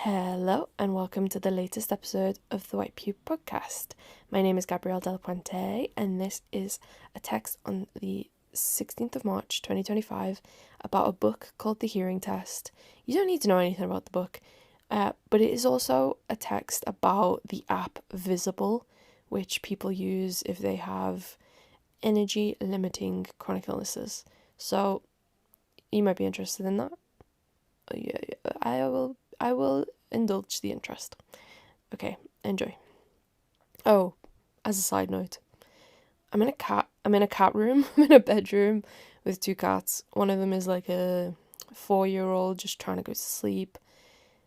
Hello and welcome to the latest episode of the White Pew podcast. My name is Gabrielle Del Puente and this is a text on the 16th of March 2025 about a book called The Hearing Test. You don't need to know anything about the book, but it is also a text about the app Visible, which people use if they have energy limiting chronic illnesses. So you might be interested in that. Yeah, I will indulge the interest. Okay, enjoy. Oh, as a side note, I'm in a cat room. I'm in a bedroom with two cats. One of them is like a 4-year-old just trying to go to sleep,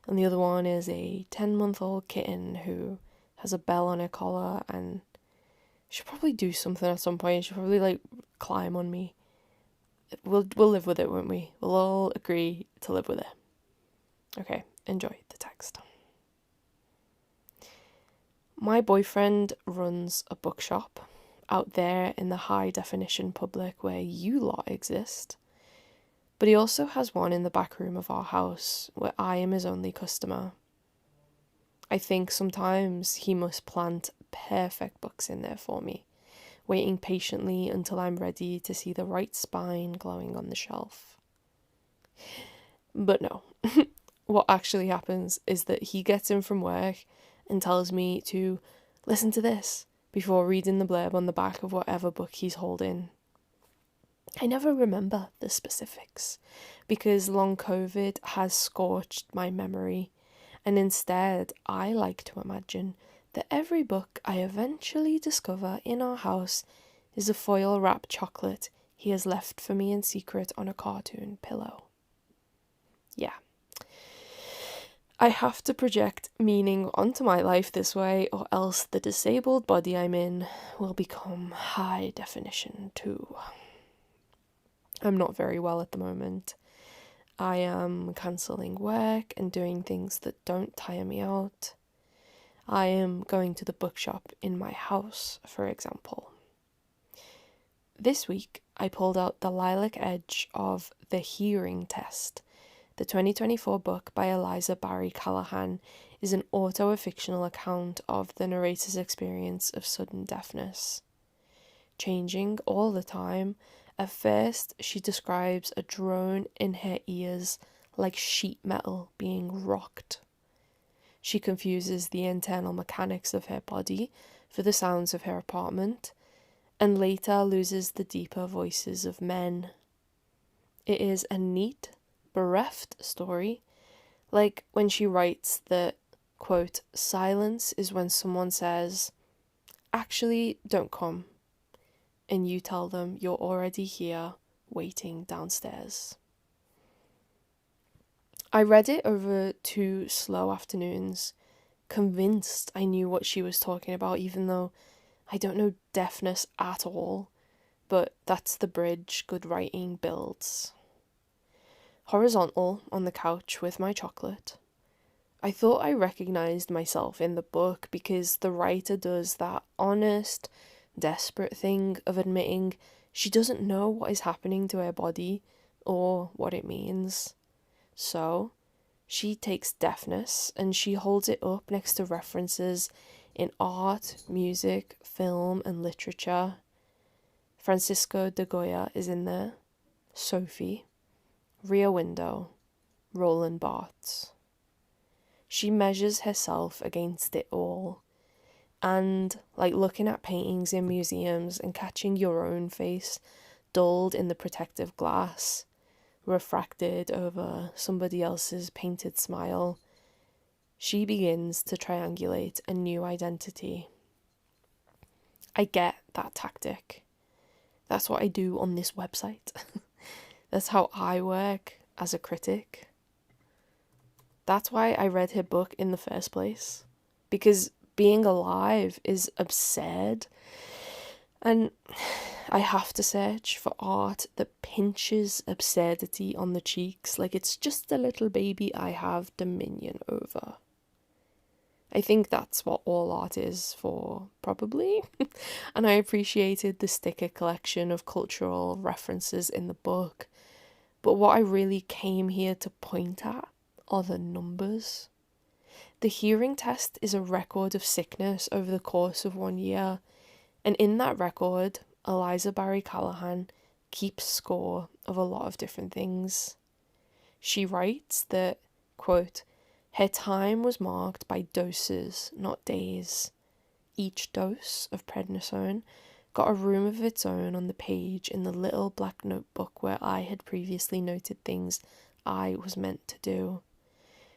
and the other one is a 10-month-old kitten who has a bell on her collar and she'll probably do something at some point. She'll probably like climb on me. We'll live with it, won't we? We'll all agree to live with it. Okay, enjoy the text. My boyfriend runs a bookshop out there in the high definition public where you lot exist, but he also has one in the back room of our house where I am his only customer. I think sometimes he must plant perfect books in there for me, waiting patiently until I'm ready to see the right spine glowing on the shelf. But no. What actually happens is that he gets in from work and tells me to listen to this before reading the blurb on the back of whatever book he's holding. I never remember the specifics because long COVID has scorched my memory, and instead I like to imagine that every book I eventually discover in our house is a foil wrapped chocolate he has left for me in secret on a cartoon pillow. Yeah. I have to project meaning onto my life this way, or else the disabled body I'm in will become high definition too. I'm not very well at the moment. I am cancelling work and doing things that don't tire me out. I am going to the bookshop in my house, for example. This week, I pulled out the lilac edge of The Hearing Test. The 2024 book by Eliza Barry Callahan is an auto-fictional account of the narrator's experience of sudden deafness. Changing all the time, at first she describes a drone in her ears like sheet metal being rocked. She confuses the internal mechanics of her body for the sounds of her apartment, and later loses the deeper voices of men. It is a neat, bereft story, like when she writes that, quote, silence is when someone says, actually, don't come, and you tell them you're already here, waiting downstairs. I read it over 2 slow afternoons, convinced I knew what she was talking about, even though I don't know deafness at all, but that's the bridge good writing builds. Horizontal on the couch with my chocolate, I thought I recognised myself in the book because the writer does that honest, desperate thing of admitting she doesn't know what is happening to her body or what it means. So, she takes deafness and she holds it up next to references in art, music, film, and literature. Francisco de Goya is in there, Sophie, Rear Window, Roland Barthes. She measures herself against it all, and like looking at paintings in museums and catching your own face dulled in the protective glass, refracted over somebody else's painted smile, she begins to triangulate a new identity. I get that tactic. That's what I do on this website. That's how I work as a critic. That's why I read her book in the first place. Because being alive is absurd. And I have to search for art that pinches absurdity on the cheeks like it's just a little baby I have dominion over. I think that's what all art is for, probably. And I appreciated the sticker collection of cultural references in the book. But what I really came here to point at are the numbers. The hearing test is a record of sickness over the course of 1 year, and in that record, Eliza Barry Callahan keeps score of a lot of different things. She writes that, quote, her time was marked by doses, not days. Each dose of prednisone got a room of its own on the page in the little black notebook where I had previously noted things I was meant to do.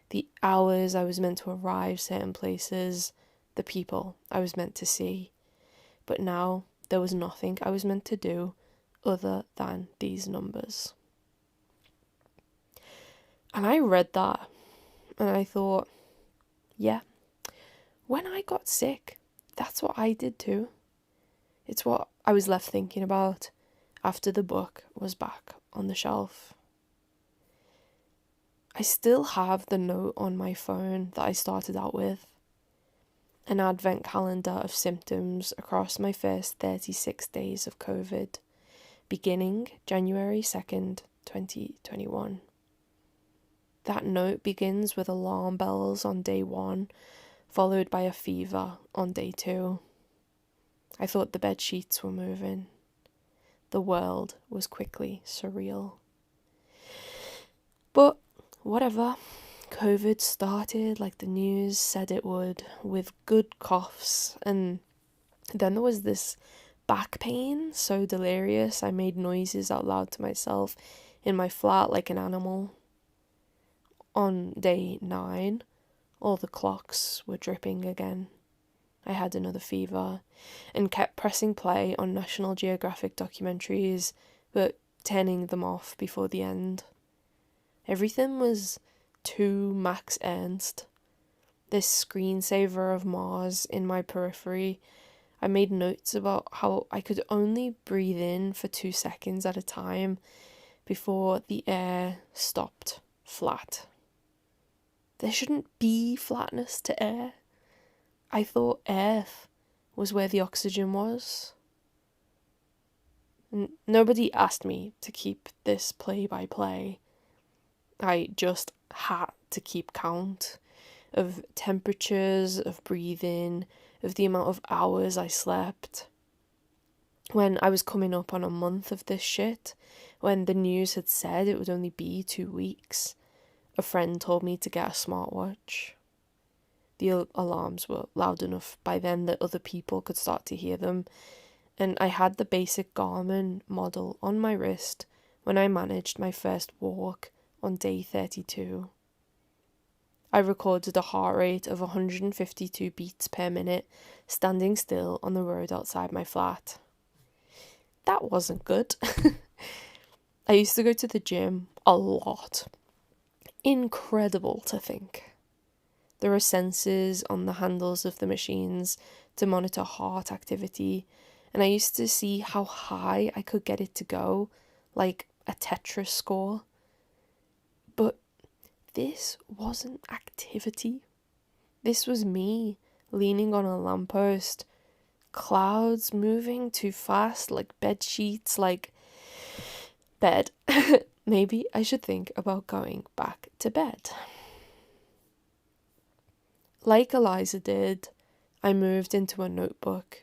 The hours I was meant to arrive certain places, the people I was meant to see. But now there was nothing I was meant to do other than these numbers. And I read that and I thought, yeah, when I got sick, that's what I did too. It's what I was left thinking about after the book was back on the shelf. I still have the note on my phone that I started out with. An advent calendar of symptoms across my first 36 days of COVID, beginning January 2nd, 2021. That note begins with alarm bells on day 1, followed by a fever on day 2. I thought the bed sheets were moving. The world was quickly surreal. But whatever, COVID started like the news said it would, with good coughs, and then there was this back pain so delirious I made noises out loud to myself in my flat like an animal. On day 9, all the clocks were dripping again. I had another fever and kept pressing play on National Geographic documentaries, but turning them off before the end. Everything was too Max Ernst. This screensaver of Mars in my periphery, I made notes about how I could only breathe in for 2 seconds at a time before the air stopped flat. There shouldn't be flatness to air. I thought Earth was where the oxygen was. Nobody asked me to keep this play-by-play. I just had to keep count of temperatures, of breathing, of the amount of hours I slept. When I was coming up on a month of this shit, when the news had said it would only be 2 weeks, a friend told me to get a smartwatch. The alarms were loud enough by then that other people could start to hear them, and I had the basic Garmin model on my wrist when I managed my first walk on day 32. I recorded a heart rate of 152 beats per minute, standing still on the road outside my flat. That wasn't good. I used to go to the gym a lot. Incredible to think. There are sensors on the handles of the machines to monitor heart activity, and I used to see how high I could get it to go, like a Tetris score. But this wasn't activity. This was me leaning on a lamppost, clouds moving too fast like bed sheets, like bed. Maybe I should think about going back to bed. Like Eliza did, I moved into a notebook.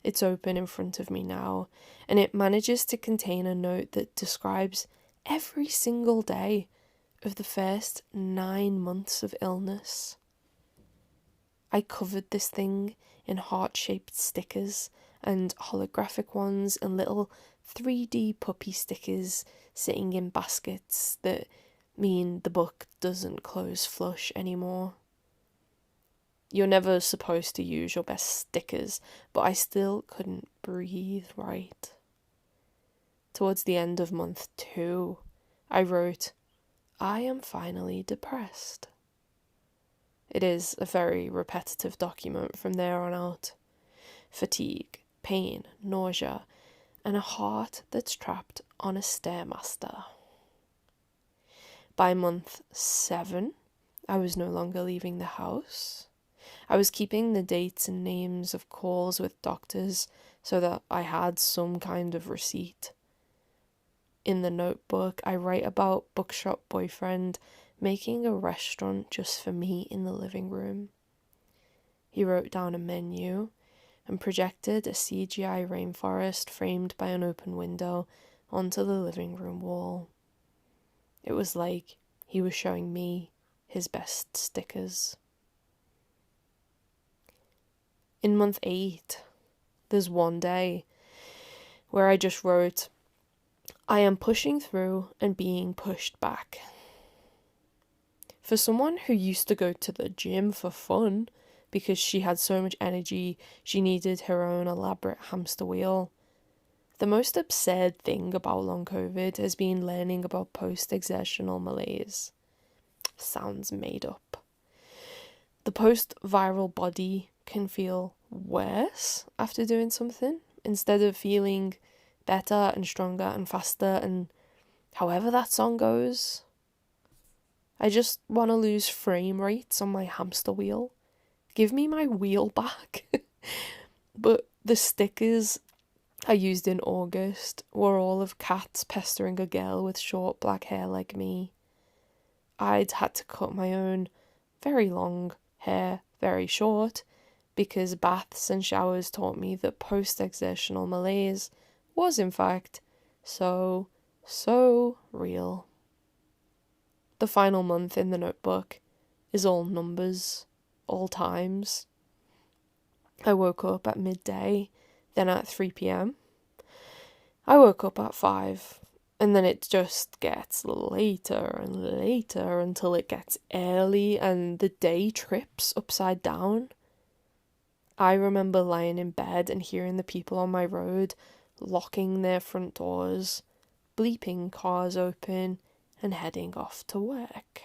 It's open in front of me now, and it manages to contain a note that describes every single day of the first 9 months of illness. I covered this thing in heart-shaped stickers and holographic ones and little 3D puppy stickers sitting in baskets that mean the book doesn't close flush anymore. You're never supposed to use your best stickers, but I still couldn't breathe right. Towards the end of month 2, I wrote, "I am finally depressed." It is a very repetitive document from there on out. Fatigue, pain, nausea, and a heart that's trapped on a Stairmaster. By month 7, I was no longer leaving the house. I was keeping the dates and names of calls with doctors so that I had some kind of receipt. In the notebook, I write about bookshop boyfriend making a restaurant just for me in the living room. He wrote down a menu and projected a CGI rainforest framed by an open window onto the living room wall. It was like he was showing me his best stickers. In month 8, there's one day where I just wrote, I am pushing through and being pushed back. For someone who used to go to the gym for fun because she had so much energy, she needed her own elaborate hamster wheel, the most absurd thing about long COVID has been learning about post-exertional malaise. Sounds made up. The post-viral body can feel worse after doing something, instead of feeling better and stronger and faster and however that song goes. I just want to lose frame rates on my hamster wheel. Give me my wheel back. But the stickers I used in August were all of cats pestering a girl with short black hair like me. I'd had to cut my own very long hair very short because baths and showers taught me that post-exertional malaise was in fact so real. The final month in the notebook is all numbers, all times. I woke up at midday, then at 3 p.m. I woke up at 5, and then it just gets later and later until it gets early and the day trips upside down. I remember lying in bed and hearing the people on my road locking their front doors, bleeping cars open, and heading off to work.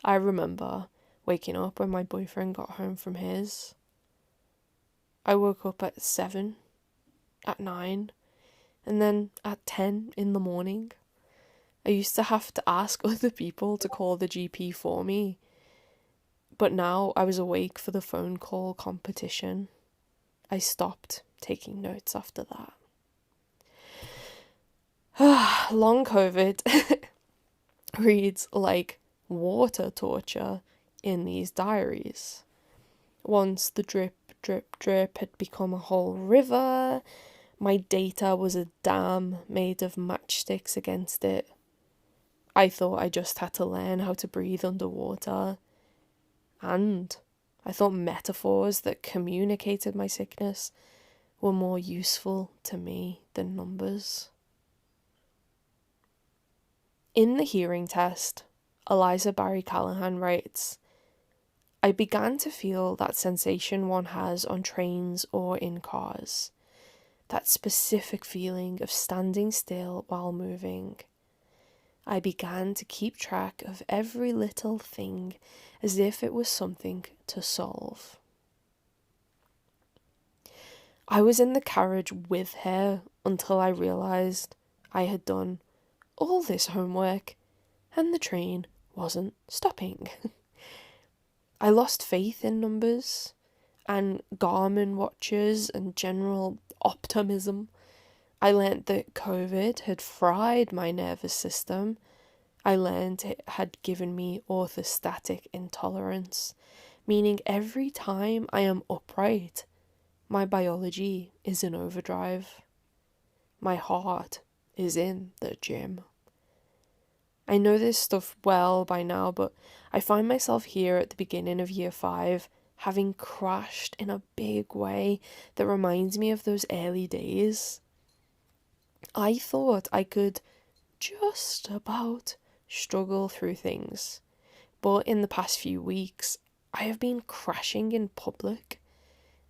I remember waking up when my boyfriend got home from his. I woke up at 7, at 9, and then at 10 in the morning. I used to have to ask other people to call the GP for me, but now I was awake for the phone call competition. I stopped taking notes after that. Long COVID reads like water torture in these diaries. Once the drip, drip, drip had become a whole river, my data was a dam made of matchsticks against it. I thought I just had to learn how to breathe underwater. And I thought metaphors that communicated my sickness were more useful to me than numbers. In the hearing test, Eliza Barry Callahan writes, I began to feel that sensation one has on trains or in cars. That specific feeling of standing still while moving. I began to keep track of every little thing as if it was something to solve. I was in the carriage with her until I realised I had done all this homework and the train wasn't stopping. I lost faith in numbers and Garmin watches and general optimism. I learnt that COVID had fried my nervous system. I learnt it had given me orthostatic intolerance, meaning every time I am upright, my biology is in overdrive. My heart is in the gym. I know this stuff well by now, but I find myself here at the beginning of year 5 having crashed in a big way that reminds me of those early days. I thought I could just about struggle through things, but in the past few weeks, I have been crashing in public,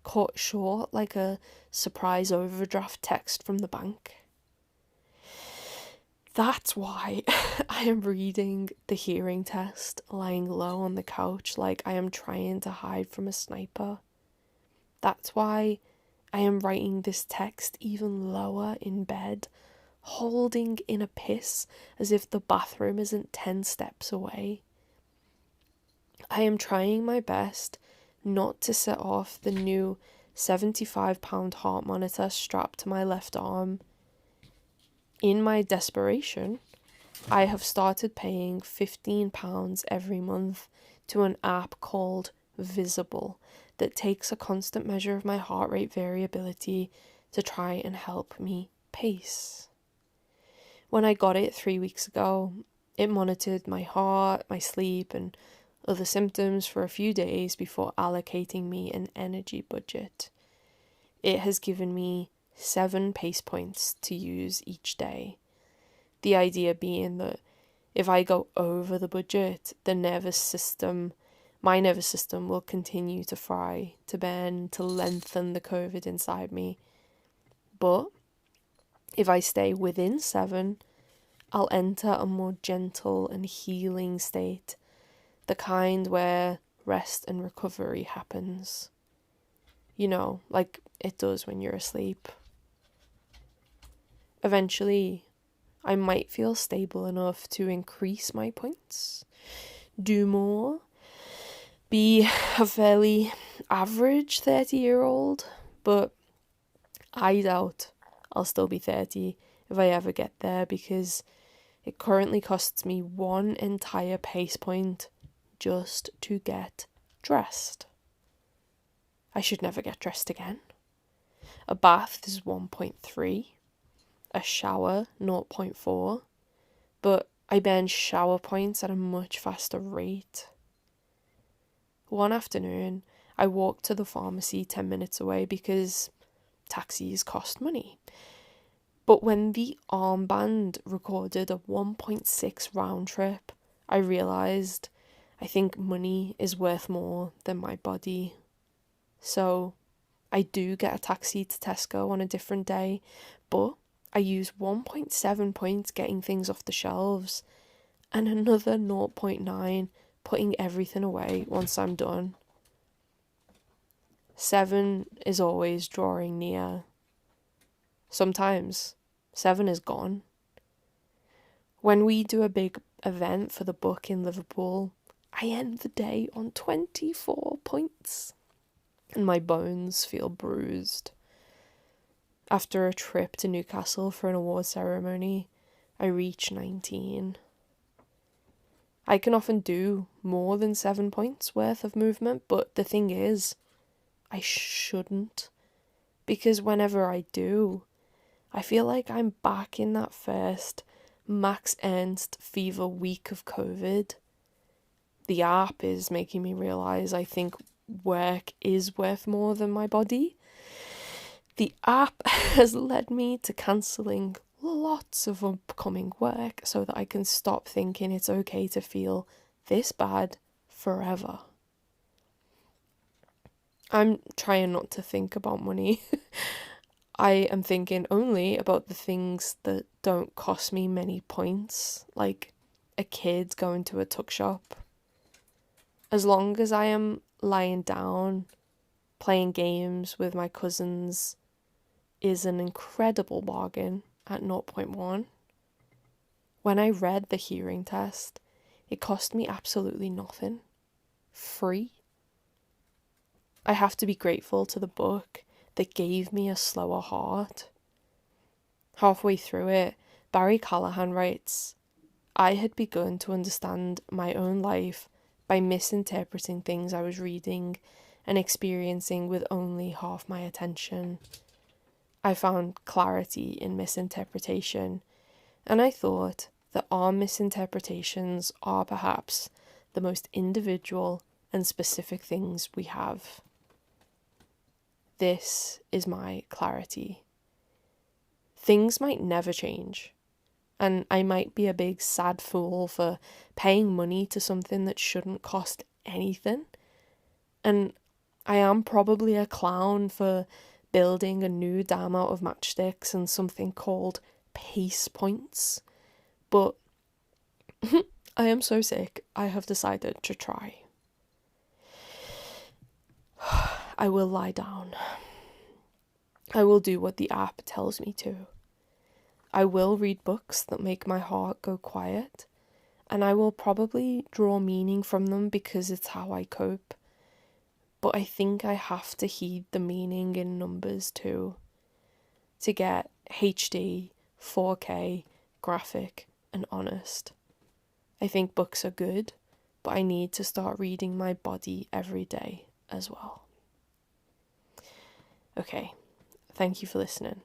caught short like a surprise overdraft text from the bank. That's why I am reading the hearing test lying low on the couch like I am trying to hide from a sniper. That's why I am writing this text even lower in bed, holding in a piss as if the bathroom isn't 10 steps away. I am trying my best not to set off the new 75-pound heart monitor strapped to my left arm. In my desperation, I have started paying £15 every month to an app called Visible that takes a constant measure of my heart rate variability to try and help me pace. When I got it 3 weeks ago, it monitored my heart, my sleep, and other symptoms for a few days before allocating me an energy budget. It has given me 7 pace points to use each day. The idea being that if I go over the budget, my nervous system will continue to fry, to bend, to lengthen the COVID inside me. But if I stay within 7, I'll enter a more gentle and healing state, the kind where rest and recovery happens. You know, like it does when you're asleep. Eventually, I might feel stable enough to increase my points, do more, be a fairly average 30-year-old, but I doubt I'll still be 30 if I ever get there, because it currently costs me 1 entire pace point just to get dressed. I should never get dressed again. A bath is 1.3, a shower 0.4, but I burn shower points at a much faster rate. One afternoon, I walked to the pharmacy 10 minutes away because taxis cost money. But when the armband recorded a 1.6 round trip, I realised I think money is worth more than my body. So I do get a taxi to Tesco on a different day, but I use 1.7 points getting things off the shelves and another 0.9 putting everything away once I'm done. 7 is always drawing near. Sometimes 7 is gone. When we do a big event for the book in Liverpool, I end the day on 24 points and my bones feel bruised. After a trip to Newcastle for an award ceremony, I reach 19. I can often do more than 7 points worth of movement, but the thing is, I shouldn't, because whenever I do, I feel like I'm back in that first Max Ernst fever week of COVID. The app is making me realise I think work is worth more than my body. The app has led me to cancelling lots of upcoming work so that I can stop thinking it's okay to feel this bad forever. I'm trying not to think about money. I am thinking only about the things that don't cost me many points, like a kid going to a tuck shop. As long as I am lying down, playing games with my cousins is an incredible bargain at 0.1. When I read the hearing test, it cost me absolutely nothing. Free. I have to be grateful to the book that gave me a slower heart. Halfway through it, Barry Callahan writes, I had begun to understand my own life by misinterpreting things I was reading and experiencing with only half my attention. I found clarity in misinterpretation, and I thought that our misinterpretations are perhaps the most individual and specific things we have. This is my clarity. Things might never change, and I might be a big sad fool for paying money to something that shouldn't cost anything, and I am probably a clown for building a new dam out of matchsticks and something called pace points, but I am so sick, I have decided to try. I will lie down. I will do what the app tells me to. I will read books that make my heart go quiet, and I will probably draw meaning from them because it's how I cope. But I think I have to heed the meaning in numbers too, to get HD, 4K, graphic, and honest. I think books are good, but I need to start reading my body every day as well. Okay, thank you for listening.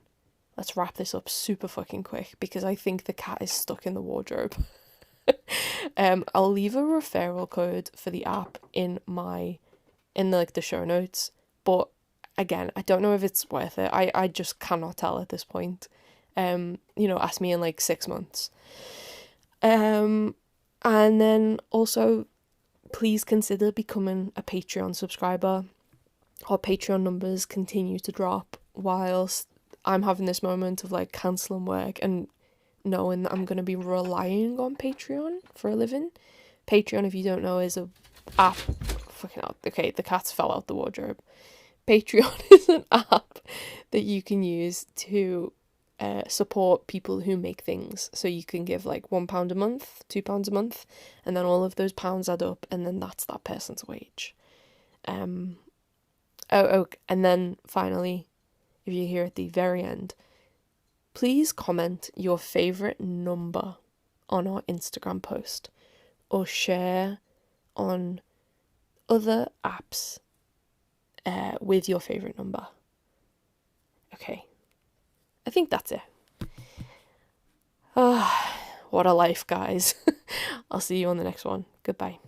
Let's wrap this up super fucking quick because I think the cat is stuck in the wardrobe. I'll leave a referral code for the app in the show notes, but again, I don't know if it's worth it. I just cannot tell at this point. Ask me in like 6 months. And then also, please consider becoming a Patreon subscriber. Our Patreon numbers continue to drop whilst I'm having this moment of like cancelling work and knowing that I'm going to be relying on Patreon for a living. Patreon, if you don't know, is a app. Fucking hell. Okay, the cats fell out the wardrobe. Patreon is an app that you can use to support people who make things. So you can give like £1 a month, £2 a month, and then all of those pounds add up, and then that's that person's wage. And then finally, if you're here at the very end, please comment your favourite number on our Instagram post or share on other apps with your favourite number. Okay, I think that's it. What a life, guys. I'll see you on the next one. Goodbye.